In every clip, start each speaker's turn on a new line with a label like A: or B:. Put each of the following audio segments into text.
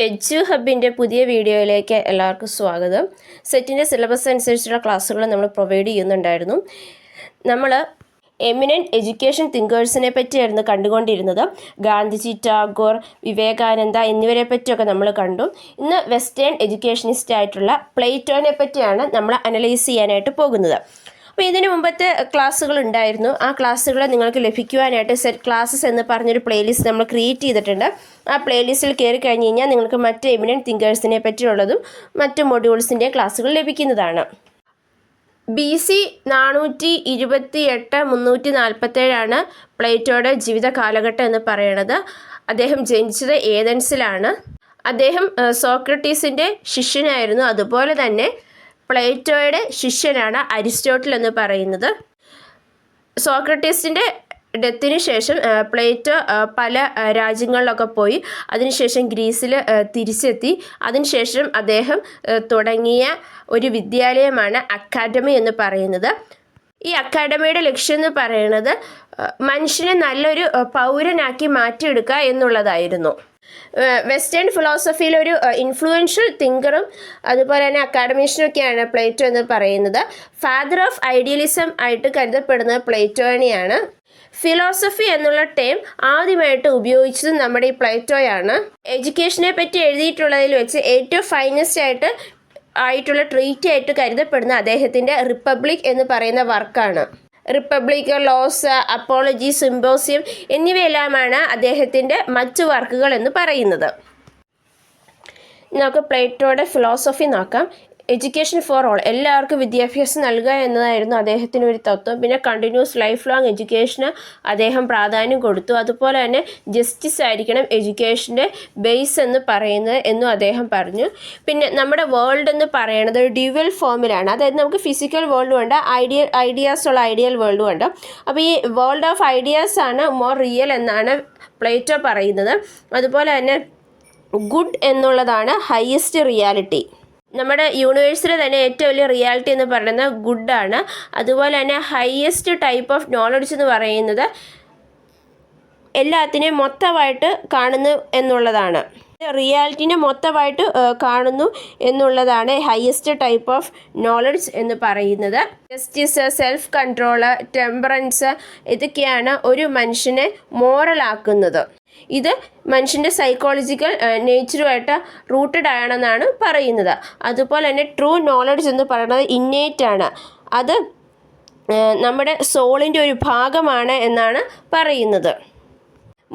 A: Edu ഹബിൻ്റെ പുതിയ വീഡിയോയിലേക്ക് എല്ലാവർക്കും സ്വാഗതം. സെറ്റിൻ്റെ സിലബസ് അനുസരിച്ചുള്ള ക്ലാസ്സുകൾ നമ്മൾ പ്രൊവൈഡ് ചെയ്യുന്നുണ്ടായിരുന്നു. നമ്മൾ എമിനൻറ്റ് എഡ്യൂക്കേഷൻ തിങ്കേഴ്സിനെ പറ്റിയായിരുന്നു കണ്ടുകൊണ്ടിരുന്നത്. ഗാന്ധിജി, ടാഗോർ, വിവേകാനന്ദ എന്നിവരെ പറ്റിയൊക്കെ നമ്മൾ കണ്ടു. ഇന്ന് വെസ്റ്റേൺ എഡ്യൂക്കേഷനിസ്റ്റ് ആയിട്ടുള്ള പ്ലേറ്റോനെ പറ്റിയാണ് നമ്മൾ അനലൈസ് ചെയ്യാനായിട്ട് പോകുന്നത്. അപ്പോൾ ഇതിന് മുമ്പത്തെ ക്ലാസ്സുകൾ ഉണ്ടായിരുന്നു. ആ ക്ലാസ്സുകൾ നിങ്ങൾക്ക് ലഭിക്കുവാനായിട്ട് സെറ്റ് ക്ലാസ്സസ് എന്ന് പറഞ്ഞൊരു പ്ലേലിസ്റ്റ് നമ്മൾ ക്രിയേറ്റ് ചെയ്തിട്ടുണ്ട്. ആ പ്ലേലിസ്റ്റിൽ കയറി കഴിഞ്ഞ് കഴിഞ്ഞാൽ നിങ്ങൾക്ക് മറ്റ് എമിനൻറ്റ് തിങ്കേഴ്സിനെ പറ്റിയുള്ളതും മറ്റ് മൊഡ്യൂൾസിൻ്റെ ക്ലാസ്സുകൾ ലഭിക്കുന്നതാണ്. BC 428 347 പ്ലേറ്റോയുടെ ജീവിത കാലഘട്ടം എന്ന് പറയുന്നത്. അദ്ദേഹം ജനിച്ചത് ഏതൻസിലാണ്. അദ്ദേഹം സോക്രട്ടീസിൻ്റെ ശിഷ്യനായിരുന്നു. അതുപോലെ തന്നെ പ്ലേറ്റോയുടെ ശിഷ്യനാണ് അരിസ്റ്റോട്ടിൽ എന്ന് പറയുന്നത്. സോക്രട്ടീസിൻ്റെ ഡെത്തിന് ശേഷം പ്ലേറ്റോ പല രാജ്യങ്ങളിലൊക്കെ പോയി. അതിനുശേഷം ഗ്രീസിൽ തിരിച്ചെത്തി. അതിനുശേഷം അദ്ദേഹം തുടങ്ങിയ ഒരു വിദ്യാലയമാണ് അക്കാഡമി എന്ന് പറയുന്നത്. ഈ അക്കാഡമിയുടെ ലക്ഷ്യം എന്ന് പറയുന്നത് മനുഷ്യനെ നല്ലൊരു പൗരനാക്കി മാറ്റിയെടുക്കുക എന്നുള്ളതായിരുന്നു. വെസ്റ്റേൺ ഫിലോസഫിയിലൊരു ഇൻഫ്ലുവൻഷ്യൽ തിങ്കറും അതുപോലെ തന്നെ അക്കാഡമീഷ്യനൊക്കെയാണ് പ്ലേറ്റോ എന്ന് പറയുന്നത്. ഫാദർ ഓഫ് ഐഡിയലിസം ആയിട്ട് കരുതപ്പെടുന്നത് പ്ലേറ്റോനെയാണ്. ഫിലോസഫി എന്നുള്ള ടേം ആദ്യമായിട്ട് ഉപയോഗിച്ചത് നമ്മുടെ ഈ പ്ലേറ്റോയാണ്. എഡ്യൂക്കേഷനെ പറ്റി എഴുതിയിട്ടുള്ളതിൽ വെച്ച് ഏറ്റവും ഫൈനസ്റ്റ് ആയിട്ടുള്ള ട്രീറ്റ് ആയിട്ട് കരുതപ്പെടുന്ന അദ്ദേഹത്തിൻ്റെ റിപ്പബ്ലിക് എന്ന് പറയുന്ന വർക്കാണ്. റിപ്പബ്ലിക്, ലോസ്, അപ്പോളജി, സിംബോസിയം എന്നിവയെല്ലാമാണ് അദ്ദേഹത്തിൻ്റെ മറ്റു വർക്കുകൾ എന്ന് പറയുന്നത്. നമുക്ക് പ്ലേറ്റോയുടെ ഫിലോസഫി നോക്കാം. എഡ്യൂക്കേഷൻ ഫോർ ഓൾ, എല്ലാവർക്കും വിദ്യാഭ്യാസം നൽകുക എന്നതായിരുന്നു അദ്ദേഹത്തിന് ഒരു തത്വം. പിന്നെ കണ്ടിന്യൂസ് ലൈഫ് ലോങ് എഡ്യൂക്കേഷന് അദ്ദേഹം പ്രാധാന്യം കൊടുത്തു. അതുപോലെ തന്നെ ജസ്റ്റിസ് ആയിരിക്കണം എഡ്യൂക്കേഷൻ്റെ ബേസ് എന്ന് പറയുന്നത് എന്നും അദ്ദേഹം പറഞ്ഞു. പിന്നെ നമ്മുടെ വേൾഡ് എന്ന് പറയുന്നത് ഒരു ഡ്യുവൽ ഫോമിലാണ്. അതായത് നമുക്ക് ഫിസിക്കൽ വേൾഡും ഉണ്ട്, ഐഡിയാസ് ഉള്ള ഐഡിയൽ വേൾഡും ഉണ്ട്. അപ്പോൾ ഈ വേൾഡ് ഓഫ് ഐഡിയാസ് ആണ് മോർ റിയൽ എന്നാണ് പ്ലേറ്റോ പറയുന്നത്. അതുപോലെ തന്നെ ഗുഡ് എന്നുള്ളതാണ് ഹയസ്റ്റ് റിയാലിറ്റി. നമ്മുടെ യൂണിവേഴ്സിലെ തന്നെ ഏറ്റവും വലിയ റിയാലിറ്റി എന്ന് പറയുന്നത് ഗുഡാണ്. അതുപോലെ തന്നെ ഹയസ്റ്റ് ടൈപ്പ് ഓഫ് നോളജ് എന്ന് പറയുന്നത് എല്ലാത്തിനെയും മൊത്തമായിട്ട് കാണുന്നു എന്നുള്ളതാണ്. റിയാലിറ്റിനെ മൊത്തമായിട്ട് കാണുന്നു എന്നുള്ളതാണ് ഹയസ്റ്റ് ടൈപ്പ് ഓഫ് നോളജ് എന്ന് പറയുന്നത്. ജസ്റ്റിസ്, സെൽഫ് കൺട്രോള്, ടെമ്പറൻസ് ഇതൊക്കെയാണ് ഒരു മനുഷ്യനെ മോറലാക്കുന്നത്. ഇത് മനുഷ്യൻ്റെ സൈക്കോളജിക്കൽ നേച്ചറുമായിട്ട് റൂട്ടഡ് ആണെന്നാണ് പറയുന്നത്. അതുപോലെ തന്നെ ട്രൂ നോളജ് എന്ന് പറയുന്നത് ഇന്നേറ്റ് ആണ്. അത് നമ്മുടെ സോളിൻ്റെ ഒരു ഭാഗമാണ് എന്നാണ് പറയുന്നത്.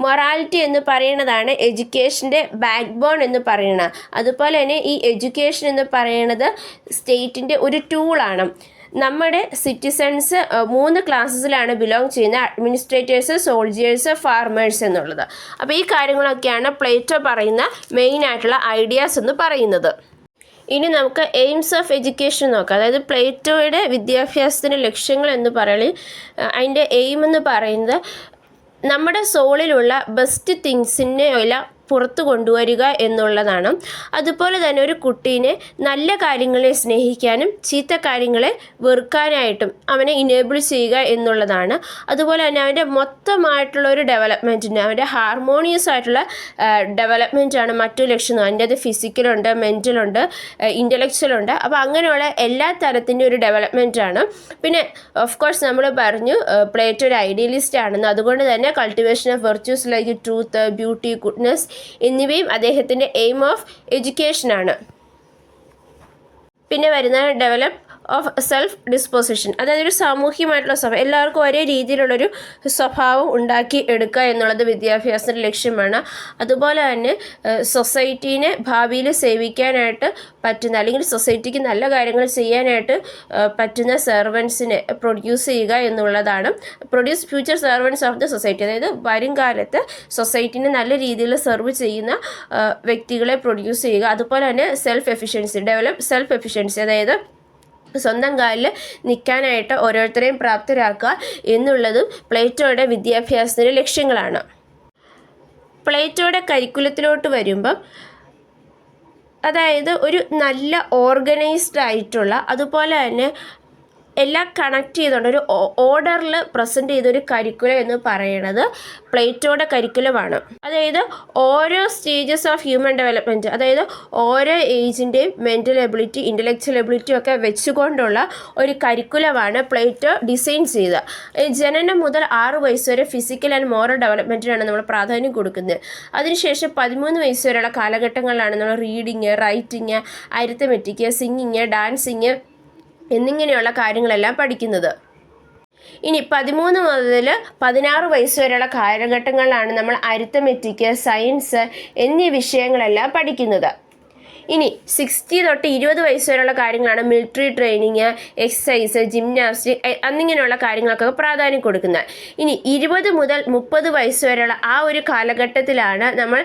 A: മൊറാലിറ്റി എന്ന് പറയുന്നതാണ് എഡ്യൂക്കേഷൻ്റെ ബാക്ക് ബോൺ എന്ന് പറയുന്നത്. അതുപോലെ തന്നെ ഈ എഡ്യൂക്കേഷൻ എന്ന് പറയുന്നത് സ്റ്റേറ്റിൻ്റെ ഒരു ടൂളാണ്. നമ്മുടെ സിറ്റിസൺസ് 3 ക്ലാസ്സസിലാണ് ബിലോങ് ചെയ്യുന്നത്: അഡ്മിനിസ്ട്രേറ്റേഴ്സ്, സോൾജിയേഴ്സ്, ഫാർമേഴ്സ് എന്നുള്ളത്. അപ്പോൾ ഈ കാര്യങ്ങളൊക്കെയാണ് പ്ലേറ്റോ പറയുന്ന മെയിനായിട്ടുള്ള ഐഡിയാസ് എന്ന് പറയുന്നത്. ഇനി നമുക്ക് എയിംസ് ഓഫ് എഡ്യൂക്കേഷൻ നോക്കാം. അതായത് പ്ലേറ്റോയുടെ വിദ്യാഭ്യാസത്തിൻ്റെ ലക്ഷ്യങ്ങൾ എന്ന് പറയുന്നത്, അതിൻ്റെ എയിം എന്ന് പറയുന്നത് നമ്മുടെ സോളിലുള്ള ബെസ്റ്റ് തിങ്സിനെ എല്ലാം പുറത്തു കൊണ്ടുവരിക എന്നുള്ളതാണ്. അതുപോലെ തന്നെ ഒരു കുട്ടീനെ നല്ല കാര്യങ്ങളെ സ്നേഹിക്കാനും ചീത്ത കാര്യങ്ങളെ വെറുക്കാനായിട്ടും അവനെ ഇനേബിൾ ചെയ്യുക എന്നുള്ളതാണ്. അതുപോലെ തന്നെ അവൻ്റെ മൊത്തമായിട്ടുള്ള ഒരു ഡെവലപ്മെൻറ്റിന്, അവൻ്റെ ഹാർമോണിയസ് ആയിട്ടുള്ള ഡെവലപ്മെൻറ്റാണ് മറ്റു ലക്ഷ്യം. അതിൻ്റെ അത് ഫിസിക്കലുണ്ട്, മെൻ്റലുണ്ട്, ഇൻ്റലക്ച്വലുണ്ട്. അപ്പോൾ അങ്ങനെയുള്ള എല്ലാ തരത്തിൻ്റെ ഒരു ഡെവലപ്മെൻറ്റാണ്. പിന്നെ ഓഫ് കോഴ്സ് നമ്മൾ പറഞ്ഞു പ്ലേറ്റോ ഒരു ഐഡിയലിസ്റ്റ് ആണെന്ന്. അതുകൊണ്ട് തന്നെ cultivation of virtues like truth, beauty, goodness എന്നിവയും അദ്ദേഹത്തിൻ്റെ എയിം ഓഫ് എഡ്യൂക്കേഷനാണ്. പിന്നെ വരുന്ന ഡെവലപ്പ് ഓഫ് സെൽഫ് ഡിസ്പോസിഷൻ, അതായത് ഒരു സാമൂഹ്യമായിട്ടുള്ള സ്വഭാവം, എല്ലാവർക്കും ഒരേ രീതിയിലുള്ളൊരു സ്വഭാവം ഉണ്ടാക്കി എടുക്കുക എന്നുള്ളത് വിദ്യാഭ്യാസത്തിൻ്റെ ലക്ഷ്യമാണ്. അതുപോലെ തന്നെ സൊസൈറ്റീനെ ഭാവിയിൽ സേവിക്കാനായിട്ട് പറ്റുന്ന, അല്ലെങ്കിൽ സൊസൈറ്റിക്ക് നല്ല കാര്യങ്ങൾ ചെയ്യാനായിട്ട് പറ്റുന്ന സെർവൻസിനെ പ്രൊഡ്യൂസ് ചെയ്യുക എന്നുള്ളതാണ്. Produce future servants of the society, അതായത് വരും കാലത്ത് സൊസൈറ്റിനെ നല്ല രീതിയിൽ സെർവ് ചെയ്യുന്ന വ്യക്തികളെ പ്രൊഡ്യൂസ് ചെയ്യുക. അതുപോലെ തന്നെ self efficiency, develop self efficiency, അതായത് സ്വന്തം കാലിൽ നിൽക്കാനായിട്ട് ഓരോരുത്തരെയും പ്രാപ്തരാക്കുക എന്നുള്ളതും പ്ലേറ്റോയുടെ വിദ്യാഭ്യാസത്തിൻ്റെ ലക്ഷ്യങ്ങളാണ്. പ്ലേറ്റോയുടെ കരിക്കുലത്തിലോട്ട് വരുമ്പം, അതായത് ഒരു നല്ല ഓർഗനൈസ്ഡ് ആയിട്ടുള്ള, അതുപോലെ തന്നെ എല്ലാം കണക്ട് ചെയ്തുകൊണ്ട് ഒരു ഓർഡറിൽ പ്രസൻറ്റ് ചെയ്തൊരു കരിക്കുലം എന്ന് പറയുന്നത് പ്ലേറ്റോയുടെ കരിക്കുലമാണ്. അതായത് ഓരോ സ്റ്റേജസ് ഓഫ് ഹ്യൂമൻ ഡെവലപ്മെൻറ്റ്, അതായത് ഓരോ ഏജിൻ്റെയും മെൻ്റൽ എബിലിറ്റി, ഇൻ്റലക്ച്വൽ എബിലിറ്റി ഒക്കെ വെച്ചുകൊണ്ടുള്ള ഒരു കരിക്കുലമാണ് പ്ലേറ്റോ ഡിസൈൻ ചെയ്തത്. ജനനം മുതൽ 6 വയസ്സ് വരെ ഫിസിക്കൽ ആൻഡ് മോറൽ ഡെവലപ്മെൻറ്റിനാണ് നമ്മൾ പ്രാധാന്യം കൊടുക്കുന്നത്. അതിനുശേഷം 13 വയസ്സ് വരെയുള്ള കാലഘട്ടങ്ങളിലാണ് നമ്മൾ reading, writing, arithmetic, singing, dancing എന്നിങ്ങനെയുള്ള കാര്യങ്ങളെല്ലാം പഠിക്കുന്നത്. ഇനി 13 മുതൽ 16 വയസ്സ് വരെയുള്ള കാലഘട്ടങ്ങളിലാണ് നമ്മൾ അരിത്തമെറ്റിക്, സയൻസ് എന്നീ വിഷയങ്ങളെല്ലാം പഠിക്കുന്നത്. ഇനി 60 തൊട്ട് 20 വയസ്സ് വരെയുള്ള കാര്യങ്ങളാണ് മിലിറ്ററി ട്രെയിനിങ്, എക്സസൈസ്, ജിംനാസ്റ്റിക് എന്നിങ്ങനെയുള്ള കാര്യങ്ങൾക്കൊക്കെ പ്രാധാന്യം കൊടുക്കുന്നത്. ഇനി 20 മുതൽ 30 വയസ്സ് വരെയുള്ള ആ ഒരു കാലഘട്ടത്തിലാണ് നമ്മൾ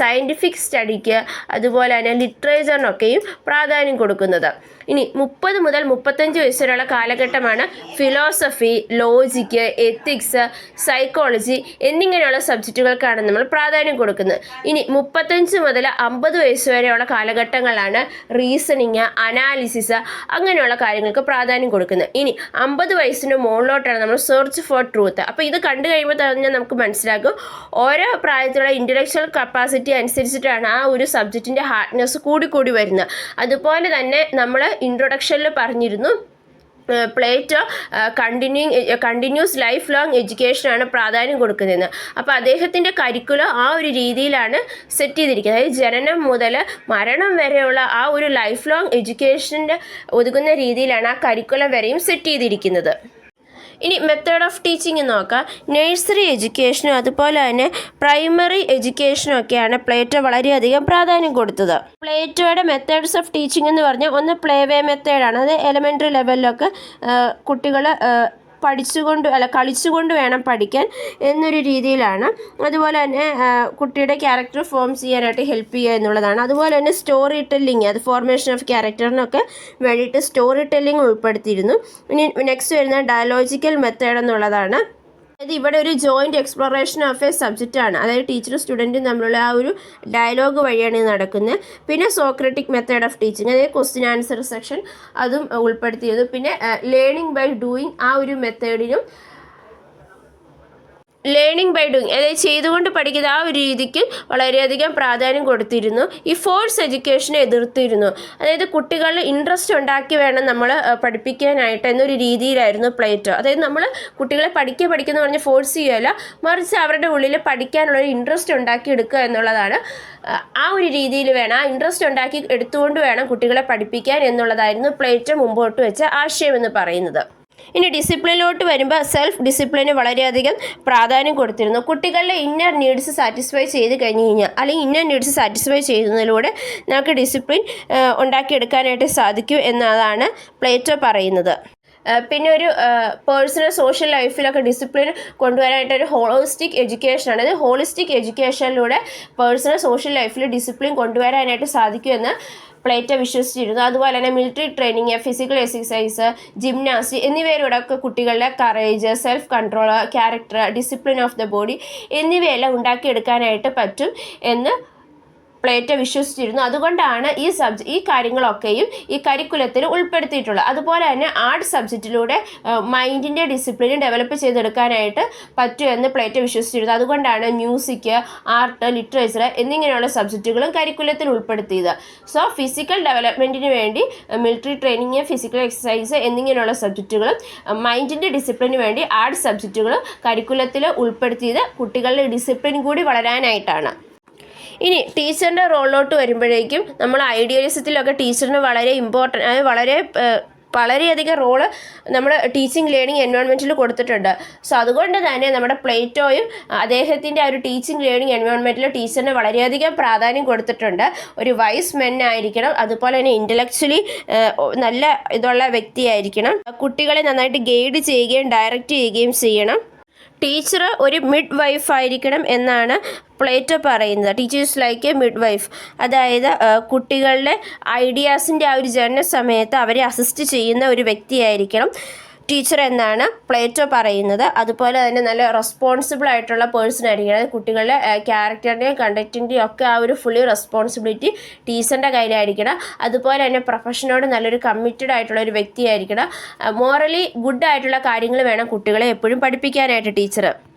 A: സയൻറ്റിഫിക് സ്റ്റഡിക്ക് അതുപോലെ തന്നെ ലിറ്ററേച്ചറിനൊക്കെയും പ്രാധാന്യം കൊടുക്കുന്നത്. ഇനി 30 മുതൽ 35 വയസ്സ് വരെയുള്ള കാലഘട്ടമാണ് ഫിലോസഫി, ലോജിക്ക്, എത്തിക്സ്, സൈക്കോളജി എന്നിങ്ങനെയുള്ള സബ്ജക്റ്റുകൾക്കാണ് നമ്മൾ പ്രാധാന്യം കൊടുക്കുന്നത്. ഇനി 35 മുതൽ 50 വയസ്സ് വരെയുള്ള കാലഘട്ടങ്ങളാണ് റീസണിങ്, അനാലിസിസ് അങ്ങനെയുള്ള കാര്യങ്ങൾക്ക് പ്രാധാന്യം കൊടുക്കുന്നത്. ഇനി 50 വയസ്സിന് മുകളിലോട്ടാണ് നമ്മൾ സെർച്ച് ഫോർ ട്രൂത്ത്. അപ്പോൾ ഇത് കണ്ടു കഴിയുമ്പോൾ തന്നെ നമുക്ക് മനസ്സിലാക്കും ഓരോ പ്രായത്തിലുള്ള ഇൻ്റലക്ച്വൽ കപ്പാസിറ്റി അനുസരിച്ചിട്ടാണ് ആ ഒരു സബ്ജക്റ്റിൻ്റെ ഹാർഡ്നെസ് കൂടി വരുന്നത്. അതുപോലെ തന്നെ നമ്മൾ ഇൻട്രൊഡക്ഷനിൽ പറഞ്ഞിരുന്നു പ്ലേറ്റോ കണ്ടിന്യൂസ് ലൈഫ് ലോങ് എഡ്യൂക്കേഷനാണ് പ്രാധാന്യം കൊടുക്കുന്നതെന്ന്. അപ്പോൾ അദ്ദേഹത്തിൻ്റെ കരിക്കുലം ആ ഒരു രീതിയിലാണ് സെറ്റ് ചെയ്തിരിക്കുന്നത്. അതായത് ജനനം മുതൽ മരണം വരെയുള്ള ആ ഒരു ലൈഫ് ലോങ് എഡ്യൂക്കേഷൻ്റെ ഒതുങ്ങുന്ന രീതിയിലാണ് ആ കരിക്കുലം വരെയും സെറ്റ് ചെയ്തിരിക്കുന്നത്. ഇനി മെത്തേഡ് ഓഫ് ടീച്ചിങ് നോക്കാം. നഴ്സറി എഡ്യൂക്കേഷനും അതുപോലെ തന്നെ പ്രൈമറി എഡ്യൂക്കേഷനും ഒക്കെയാണ് പ്ലേറ്റോ വളരെയധികം പ്രാധാന്യം കൊടുത്തത്. പ്ലേറ്റോയുടെ മെത്തേഡ്സ് ഓഫ് ടീച്ചിങ് എന്ന് പറഞ്ഞാൽ ഒന്ന് പ്ലേ വേ മെത്തേഡാണ്. അത് എലമെൻ്ററി ലെവലിലൊക്കെ കുട്ടികൾ കളിച്ചുകൊണ്ട് വേണം പഠിക്കാൻ എന്നൊരു രീതിയിലാണ്. അതുപോലെ തന്നെ കുട്ടിയുടെ ക്യാരക്ടർ ഫോം ചെയ്യാനായിട്ട് ഹെൽപ്പ് ചെയ്യുക എന്നുള്ളതാണ്. അതുപോലെ തന്നെ സ്റ്റോറി ടെല്ലിങ്, അത് ഫോർമേഷൻ ഓഫ് ക്യാരക്ടറിനൊക്കെ വേണ്ടിയിട്ട് സ്റ്റോറി ടെല്ലിങ് ഉൾപ്പെടുത്തിയിരുന്നു. ഇനി നെക്സ്റ്റ് വരുന്ന ഡയലോജിക്കൽ മെത്തേഡ് എന്നുള്ളതാണ്. അതായത് ഇവിടെ ഒരു ജോയിൻറ്റ് എക്സ്പ്ലോറേഷൻ ഓഫ് എ സബ്ജക്റ്റാണ്. അതായത് ടീച്ചറും സ്റ്റുഡൻറ്റും തമ്മിലുള്ള ആ ഒരു ഡയലോഗ് വഴിയാണ് ഇത് നടക്കുന്നത്. പിന്നെ സോക്രറ്റിക് മെത്തേഡ് ഓഫ് ടീച്ചിങ്, അതായത് ക്വസ്റ്റ്യൻ ആൻസർ സെക്ഷൻ അതും ഉൾപ്പെടുത്തിയത്. പിന്നെ ലേണിംഗ് ബൈ ഡൂയിങ്, ആ ഒരു മെത്തേഡിനും ലേണിംഗ് ബൈ ഡൂയിങ്, അതായത് ചെയ്തുകൊണ്ട് പഠിക്കുന്ന ആ ഒരു രീതിക്ക് വളരെയധികം പ്രാധാന്യം കൊടുത്തിരുന്നു. ഈ ഫോഴ്സ് എഡ്യൂക്കേഷനെ എതിർത്തിരുന്നു. അതായത് കുട്ടികളിൽ ഇൻട്രസ്റ്റ് ഉണ്ടാക്കി വേണം നമ്മൾ പഠിപ്പിക്കാനായിട്ട് എന്നൊരു രീതിയിലായിരുന്നു പ്ലേറ്റോ. അതായത് നമ്മൾ കുട്ടികളെ പഠിക്കുന്ന പറഞ്ഞ് ഫോഴ്സ് ചെയ്യുകയല്ല, മറിച്ച് അവരുടെ ഉള്ളിൽ പഠിക്കാനുള്ളൊരു ഇൻട്രസ്റ്റ് ഉണ്ടാക്കി എടുക്കുക എന്നുള്ളതാണ്. ആ ഒരു രീതിയിൽ വേണം, ആ ഇൻട്രസ്റ്റ് ഉണ്ടാക്കി എടുത്തുകൊണ്ട് വേണം കുട്ടികളെ പഠിപ്പിക്കാൻ എന്നുള്ളതായിരുന്നു പ്ലേറ്റോ മുമ്പോട്ട് വെച്ച ആശയം എന്ന് പറയുന്നത്. ഇനി ഡിസിപ്ലിനിലോട്ട് വരുമ്പോൾ സെൽഫ് ഡിസിപ്ലിന് വളരെയധികം പ്രാധാന്യം കൊടുത്തിരുന്നു. കുട്ടികളുടെ ഇന്നർ നീഡ്സ് സാറ്റിസ്ഫൈ ചെയ്ത് കഴിഞ്ഞ് കഴിഞ്ഞാൽ അല്ലെങ്കിൽ ഇന്നർ നീഡ്സ് സാറ്റിസ്ഫൈ ചെയ്യുന്നതിലൂടെ നമുക്ക് ഡിസിപ്ലിൻ ഉണ്ടാക്കിയെടുക്കാനായിട്ട് സാധിക്കും എന്നതാണ് പ്ലേറ്റോ പറയുന്നത്. പിന്നെ ഒരു പേഴ്സണൽ സോഷ്യൽ ലൈഫിലൊക്കെ ഡിസിപ്ലിൻ കൊണ്ടുവരാനായിട്ടൊരു ഹോളിസ്റ്റിക് എഡ്യൂക്കേഷനാണ്. അതായത് ഹോളിസ്റ്റിക് എഡ്യൂക്കേഷനിലൂടെ പേഴ്സണൽ സോഷ്യൽ ലൈഫിൽ ഡിസിപ്ലിൻ കൊണ്ടുവരാനായിട്ട് സാധിക്കുമെന്ന് പ്ലേറ്റോ വിശ്വസിച്ചിരുന്നു. അതുപോലെ തന്നെ military training, physical exercise, gymnastic എന്നിവയിലൂടെയൊക്കെ കുട്ടികളുടെ courage, self control, character, discipline of the body എന്നിവയെല്ലാം ഉണ്ടാക്കിയെടുക്കാനായിട്ട് പറ്റും എന്ന് പ്ലേറ്റോ വിശ്വസിച്ചിരുന്നു. അതുകൊണ്ടാണ് ഈ കാര്യങ്ങളൊക്കെയും ഈ കരിക്കുലത്തിൽ ഉൾപ്പെടുത്തിയിട്ടുള്ളത്. അതുപോലെ തന്നെ ആർട്ട് സബ്ജക്റ്റിലൂടെ മൈൻഡിൻ്റെ ഡിസിപ്ലിൻ ഡെവലപ്പ് ചെയ്തെടുക്കാനായിട്ട് പറ്റുമെന്ന് പ്ലേറ്റോ വിശ്വസിച്ചിരുന്നു. അതുകൊണ്ടാണ് മ്യൂസിക്, ആർട്ട്, ലിറ്ററേച്ചർ എന്നിങ്ങനെയുള്ള സബ്ജക്റ്റുകളും കരിക്കുലത്തിൽ ഉൾപ്പെടുത്തിയത്. സോ ഫിസിക്കൽ ഡെവലപ്മെൻറ്റിന് വേണ്ടി മിലിറ്ററി ട്രെയിനിങ്, ഫിസിക്കൽ എക്സസൈസ് എന്നിങ്ങനെയുള്ള സബ്ജക്റ്റുകളും മൈൻഡിൻ്റെ ഡിസിപ്ലിന് വേണ്ടി ആർട്ട് സബ്ജക്റ്റുകളും കരിക്കുലത്തിൽ ഉൾപ്പെടുത്തിയത് കുട്ടികളുടെ ഡിസിപ്ലിൻ കൂടി വളരാനായിട്ടാണ്. ഇനി ടീച്ചറിൻ്റെ റോളിലോട്ട് വരുമ്പോഴേക്കും നമ്മൾ ഐഡിയലിസത്തിലൊക്കെ ടീച്ചറിന് വളരെ ഇമ്പോർട്ടൻ്റ്, അതായത് വളരെയധികം റോള് നമ്മുടെ ടീച്ചിങ് ലേണിംഗ് എൻവയോൺമെൻറ്റിൽ കൊടുത്തിട്ടുണ്ട്. സോ അതുകൊണ്ട് തന്നെ നമ്മുടെ പ്ലേറ്റോയും അദ്ദേഹത്തിൻ്റെ ആ ഒരു ടീച്ചിങ് ലേണിംഗ് എൻവയോൺമെൻറ്റിൽ ടീച്ചറിന് വളരെയധികം പ്രാധാന്യം കൊടുത്തിട്ടുണ്ട്. ഒരു വൈസ് മെൻ ആയിരിക്കണം, അതുപോലെ തന്നെ ഇൻ്റലക്ച്വലി നല്ല ഇതുള്ള വ്യക്തിയായിരിക്കണം, കുട്ടികളെ നന്നായിട്ട് ഗൈഡ് ചെയ്യുകയും ഡയറക്റ്റ് ചെയ്യുകയും ചെയ്യണം. ടീച്ചർ ഒരു മിഡ് വൈഫ് ആയിരിക്കണം എന്നാണ് പ്ലേറ്റോ പറയുന്നത്. Teachers like A mid wife, അതായത് കുട്ടികളുടെ ഐഡിയാസിൻ്റെ ആ ഒരു ജനന സമയത്ത് അവരെ അസിസ്റ്റ് ചെയ്യുന്ന ഒരു വ്യക്തിയായിരിക്കണം ടീച്ചർ എന്നാണ് പ്ലേറ്റോ പറയുന്നത്. അതുപോലെ തന്നെ നല്ല റെസ്പോൺസിബിൾ ആയിട്ടുള്ള പേഴ്സൺ ആയിരിക്കണം. അതായത് കുട്ടികളുടെ ക്യാരക്ടറിൻ്റെയും കണ്ടക്റ്റിൻ്റെയും ഒക്കെ ആ ഒരു ഫുള്ളി റെസ്പോൺസിബിലിറ്റി ടീച്ചറിൻ്റെ കയ്യിലായിരിക്കണം. അതുപോലെ തന്നെ പ്രൊഫഷനോട് നല്ലൊരു കമ്മിറ്റഡ് ആയിട്ടുള്ള ഒരു വ്യക്തിയായിരിക്കണം. മോറലി ഗുഡ് ആയിട്ടുള്ള കാര്യങ്ങൾ വേണം കുട്ടികളെ എപ്പോഴും പഠിപ്പിക്കാനായിട്ട് ടീച്ചർ.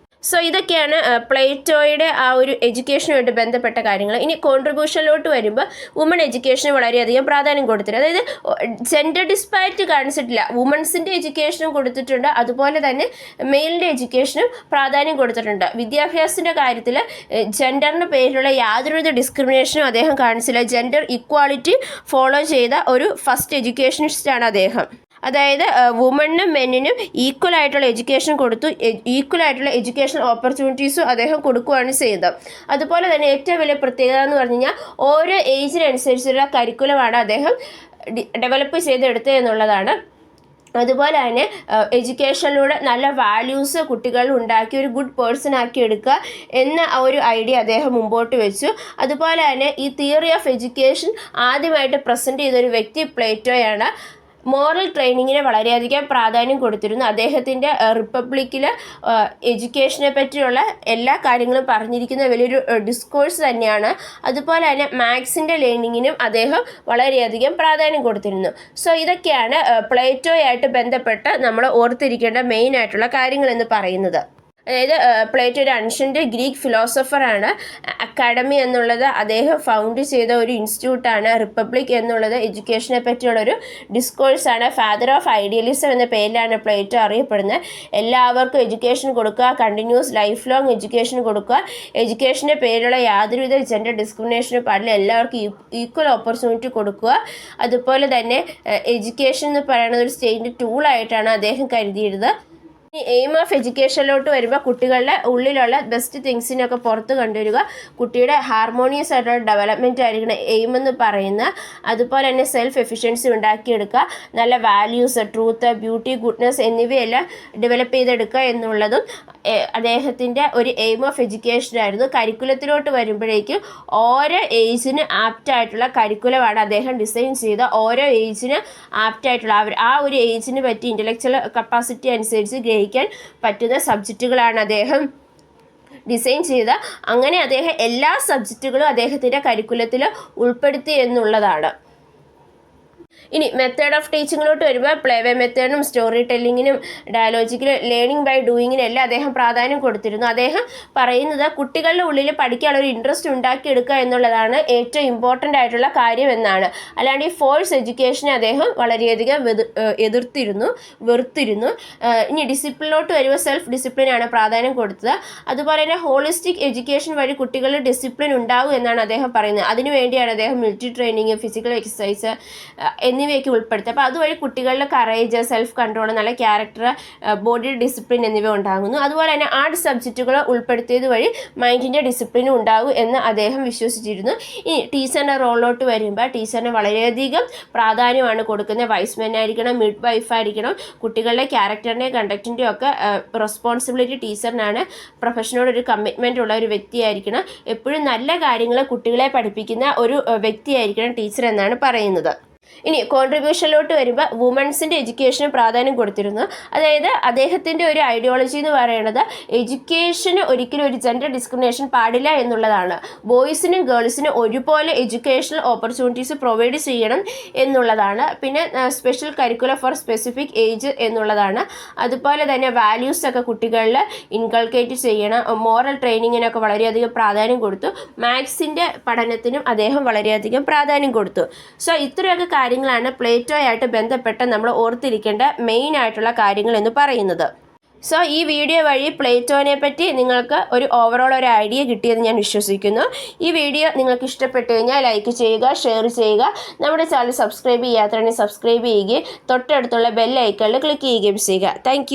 A: സോ ഇതൊക്കെയാണ് പ്ലേറ്റോയുടെ ആ ഒരു എഡ്യൂക്കേഷനുമായിട്ട് ബന്ധപ്പെട്ട കാര്യങ്ങൾ. ഇനി കോൺട്രിബ്യൂഷനിലോട്ട് വരുമ്പോൾ വുമൺ എഡ്യൂക്കേഷന് വളരെയധികം പ്രാധാന്യം കൊടുത്തിട്ടുണ്ട്. അതായത് ജെൻഡർ ഡിസ്പാരിറ്റി കാണിച്ചിട്ടില്ല. വുമൺസിൻ്റെ എഡ്യൂക്കേഷനും കൊടുത്തിട്ടുണ്ട്, അതുപോലെ തന്നെ മെയിലിൻ്റെ എഡ്യൂക്കേഷനും പ്രാധാന്യം കൊടുത്തിട്ടുണ്ട്. വിദ്യാഭ്യാസത്തിൻ്റെ കാര്യത്തിൽ ജെൻഡറിൻ്റെ പേരിലുള്ള യാതൊരുവിധ ഡിസ്ക്രിമിനേഷനും അദ്ദേഹം കാണിച്ചില്ല. ജെൻഡർ ഇക്വാളിറ്റി ഫോളോ ചെയ്ത ഒരു ഫസ്റ്റ് എഡ്യൂക്കേഷനിസ്റ്റാണ് അദ്ദേഹം. അതായത് വുമണിനും മെന്നിനും ഈക്വൽ ആയിട്ടുള്ള എഡ്യൂക്കേഷൻ കൊടുത്തു, ഈക്വൽ ആയിട്ടുള്ള എഡ്യൂക്കേഷൻ ഓപ്പർച്യൂണിറ്റീസും അദ്ദേഹം കൊടുക്കുകയാണ് ചെയ്തത്. അതുപോലെ തന്നെ ഏറ്റവും വലിയ പ്രത്യേകത എന്ന് പറഞ്ഞു കഴിഞ്ഞാൽ ഓരോ ഏജിനനുസരിച്ചുള്ള കരിക്കുലമാണ് അദ്ദേഹം ഡെവലപ്പ് ചെയ്തെടുത്തത് എന്നുള്ളതാണ്. അതുപോലെ തന്നെ എഡ്യൂക്കേഷനിലൂടെ നല്ല വാല്യൂസ് കുട്ടികളിൽ ഉണ്ടാക്കി ഒരു ഗുഡ് പേഴ്സൺ ആക്കി എടുക്കുക എന്ന ഒരു ഐഡിയ അദ്ദേഹം മുമ്പോട്ട് വെച്ചു. അതുപോലെ തന്നെ ഈ തിയറി ഓഫ് എഡ്യൂക്കേഷൻ ആദ്യമായിട്ട് പ്രസൻറ്റ് ചെയ്തൊരു വ്യക്തി പ്ലേറ്റോയാണ്. മോറൽ ട്രെയിനിങ്ങിന് വളരെയധികം പ്രാധാന്യം കൊടുത്തിരുന്നു. അദ്ദേഹത്തിൻ്റെ റിപ്പബ്ലിക്കിൽ എഡ്യൂക്കേഷനെ പറ്റിയുള്ള എല്ലാ കാര്യങ്ങളും പറഞ്ഞിരിക്കുന്ന വലിയൊരു ഡിസ്കോഴ്സ് തന്നെയാണ്. അതുപോലെ തന്നെ മാത്സിൻ്റെ ലേണിങ്ങിനും അദ്ദേഹം വളരെയധികം പ്രാധാന്യം കൊടുത്തിരുന്നു. സോ ഇതൊക്കെയാണ് പ്ലേറ്റോയായിട്ട് ബന്ധപ്പെട്ട് നമ്മൾ ഓർത്തിരിക്കേണ്ട മെയിൻ ആയിട്ടുള്ള കാര്യങ്ങളെന്ന് പറയുന്നത്. അതായത് പ്ലേറ്റോ ഒരു അൻഷ്യൻ്റ് ഗ്രീക്ക് ഫിലോസഫറാണ്. അക്കാഡമി എന്നുള്ളത് അദ്ദേഹം ഫൗണ്ട് ചെയ്ത ഒരു ഇൻസ്റ്റിറ്റ്യൂട്ടാണ്. റിപ്പബ്ലിക് എന്നുള്ളത് എഡ്യൂക്കേഷനെ പറ്റിയുള്ളൊരു ഡിസ്കോഴ്സാണ്. ഫാദർ ഓഫ് ഐഡിയലിസം എന്ന പേരിലാണ് പ്ലേറ്റോ അറിയപ്പെടുന്നത്. എല്ലാവർക്കും എഡ്യൂക്കേഷൻ കൊടുക്കുക, കണ്ടിന്യൂസ് ലൈഫ് ലോങ് എഡ്യൂക്കേഷൻ കൊടുക്കുക, എഡ്യൂക്കേഷൻ്റെ പേരിലുള്ള യാതൊരുവിധ ജെൻഡർ ഡിസ്ക്രിമിനേഷനും പാടില്ല, എല്ലാവർക്കും ഈക്വൽ ഓപ്പർച്യൂണിറ്റി കൊടുക്കുക. അതുപോലെ തന്നെ എഡ്യൂക്കേഷൻ എന്ന് പറയുന്നത് ഒരു സ്റ്റേറ്റിൻ്റെ ടൂളായിട്ടാണ് അദ്ദേഹം കരുതിയിരുന്നത്. എയിം ഓഫ് എഡ്യൂക്കേഷനിലോട്ട് വരുമ്പോൾ കുട്ടികളുടെ ഉള്ളിലുള്ള ബെസ്റ്റ് തിങ്സിനൊക്കെ പുറത്ത് കൊണ്ടുവരിക, കുട്ടിയുടെ ഹാർമോണിയസ് ആയിട്ടുള്ള ഡെവലപ്മെൻറ്റ് ആയിരിക്കണം എയിം എന്ന് പറയുന്നത്. അതുപോലെ തന്നെ സെൽഫ് എഫിഷ്യൻസി ഉണ്ടാക്കിയെടുക്കുക, നല്ല വാല്യൂസ്, ട്രൂത്ത്, ബ്യൂട്ടി, ഗുഡ്നെസ് എന്നിവയെല്ലാം ഡെവലപ്പ് ചെയ്തെടുക്കുക എന്നുള്ളതും അദ്ദേഹത്തിൻ്റെ ഒരു എയിം ഓഫ് എഡ്യൂക്കേഷനായിരുന്നു. കരിക്കുലത്തിലോട്ട് വരുമ്പോഴേക്കും ഓരോ ഏജിന് ആപ്റ്റായിട്ടുള്ള കരിക്കുലമാണ് അദ്ദേഹം ഡിസൈൻ ചെയ്ത. ഓരോ ഏജിന് ആപ്റ്റായിട്ടുള്ള ആ ഒരു ഏജിന് പറ്റി ഇൻ്റലക്ച്വൽ കപ്പാസിറ്റി അനുസരിച്ച് ഗ്രഹിക്കാൻ പറ്റുന്ന സബ്ജക്റ്റുകളാണ് അദ്ദേഹം ഡിസൈൻ ചെയ്ത. അങ്ങനെ അദ്ദേഹം എല്ലാ സബ്ജക്റ്റുകളും അദ്ദേഹത്തിൻ്റെ കരിക്കുലത്തിൽ ഉൾപ്പെടുത്തി എന്നുള്ളതാണ്. ഇനി മെത്തേഡ് ഓഫ് ടീച്ചിങ്ങിലോട്ട് വരുമ്പോൾ പ്ലേവേ മെത്തേഡിനും സ്റ്റോറി ടെല്ലിങ്ങിനും ഡയലോജിക്കലും ലേണിംഗ് ബൈ ഡൂയിങ്ങിനും എല്ലാം അദ്ദേഹം പ്രാധാന്യം കൊടുത്തിരുന്നു. അദ്ദേഹം പറയുന്നത് കുട്ടികളുടെ ഉള്ളിൽ പഠിക്കാനുള്ള ഒരു ഇൻട്രസ്റ്റ് ഉണ്ടാക്കിയെടുക്കുക എന്നുള്ളതാണ് ഏറ്റവും ഇമ്പോർട്ടൻ്റ് ആയിട്ടുള്ള കാര്യം എന്നാണ്. അല്ലാണ്ട് ഈ ഫോഴ്സ് എഡ്യൂക്കേഷനെ അദ്ദേഹം വളരെയധികം വെറുത്തിരുന്നു. ഇനി ഡിസിപ്ലിനോട്ട് വരുമ്പോൾ സെൽഫ് ഡിസിപ്ലിനാണ് പ്രാധാന്യം കൊടുത്തത്. അതുപോലെ തന്നെ ഹോളിസ്റ്റിക് എഡ്യൂക്കേഷൻ വഴി കുട്ടികളിൽ ഡിസിപ്ലിൻ ഉണ്ടാകും എന്നാണ് അദ്ദേഹം പറയുന്നത്. അതിനുവേണ്ടിയാണ് അദ്ദേഹം മിലിറ്ററി ട്രെയിനിങ്, ഫിസിക്കൽ എക്സസൈസ് എന്നിവയൊക്കെ ഉൾപ്പെടുത്തുക. അപ്പോൾ അതുവഴി കുട്ടികളുടെ കറേജ്, സെൽഫ് കൺട്രോൾ, നല്ല ക്യാരക്ടർ, ബോഡി ഡിസിപ്ലിൻ എന്നിവ ഉണ്ടാകുന്നു. അതുപോലെ തന്നെ ആർട്ട് സബ്ജക്റ്റുകൾ ഉൾപ്പെടുത്തിയത് വഴി മൈൻഡിൻ്റെ ഡിസിപ്ലിനും ഉണ്ടാകും എന്ന് അദ്ദേഹം വിശ്വസിച്ചിരുന്നു. ഇനി ടീച്ചറിൻ്റെ റോളിലോട്ട് വരുമ്പോൾ ടീച്ചറിന് വളരെയധികം പ്രാധാന്യമാണ് കൊടുക്കുന്നത്. വൈസ്മാൻ ആയിരിക്കണം, മിഡ് വൈഫ് ആയിരിക്കണം, കുട്ടികളുടെ ക്യാരക്ടറിൻ്റെയും കണ്ടക്റ്റിൻ്റെയും ഒക്കെ റെസ്പോൺസിബിലിറ്റി ടീച്ചറിനാണ്. പ്രൊഫഷനോട് ഒരു കമ്മിറ്റ്മെൻ്റ് ഉള്ള ഒരു വ്യക്തിയായിരിക്കണം. എപ്പോഴും നല്ല കാര്യങ്ങൾ കുട്ടികളെ പഠിപ്പിക്കുന്ന ഒരു വ്യക്തിയായിരിക്കണം ടീച്ചർ എന്നാണ് പറയുന്നത്. ഇനി കോൺട്രിബ്യൂഷനിലോട്ട് വരുമ്പോൾ വുമൺസിൻ്റെ എഡ്യൂക്കേഷന് പ്രാധാന്യം കൊടുത്തിരുന്നു. അതായത് അദ്ദേഹത്തിൻ്റെ ഒരു ഐഡിയോളജി എന്ന് പറയുന്നത് എഡ്യൂക്കേഷന് ഒരിക്കലും ഒരു ജെൻഡർ ഡിസ്ക്രിമിനേഷൻ പാടില്ല എന്നുള്ളതാണ്. ബോയ്സിനും ഗേൾസിനും ഒരുപോലെ എഡ്യൂക്കേഷണൽ ഓപ്പർച്യൂണിറ്റീസ് പ്രൊവൈഡ് ചെയ്യണം എന്നുള്ളതാണ്. പിന്നെ special curriculum four specific age എന്നുള്ളതാണ്. അതുപോലെ തന്നെ വാല്യൂസൊക്കെ കുട്ടികളിൽ ഇൻകൾക്കേറ്റ് ചെയ്യണം. മോറൽ ട്രെയിനിങ്ങിനൊക്കെ വളരെയധികം പ്രാധാന്യം കൊടുത്തു. മാത്സിൻ്റെ പഠനത്തിനും അദ്ദേഹം വളരെയധികം പ്രാധാന്യം കൊടുത്തു. സോ ഇത്രയൊക്കെ കാര്യങ്ങളാണ് പ്ലേറ്റോയായിട്ട് ബന്ധപ്പെട്ട് നമ്മൾ ഓർത്തിരിക്കേണ്ട മെയിൻ ആയിട്ടുള്ള കാര്യങ്ങൾ എന്ന് പറയുന്നത്. സോ ഈ വീഡിയോ വഴി പ്ലേറ്റോനെ പറ്റി നിങ്ങൾക്ക് ഒരു ഓവറോൾ ഒരു ഐഡിയ കിട്ടിയെന്ന് ഞാൻ വിശ്വസിക്കുന്നു. ഈ വീഡിയോ നിങ്ങൾക്ക് ഇഷ്ടപ്പെട്ടു കഴിഞ്ഞാൽ ലൈക്ക് ചെയ്യുക, ഷെയർ ചെയ്യുക. നമ്മുടെ ചാനൽ സബ്സ്ക്രൈബ് ചെയ്യാത്തവരാണെങ്കിൽ സബ്സ്ക്രൈബ് ചെയ്യുകയും തൊട്ടടുത്തുള്ള ബെൽ ഐക്കണിൽ ക്ലിക്ക് ചെയ്യുകയും ചെയ്യുക. താങ്ക്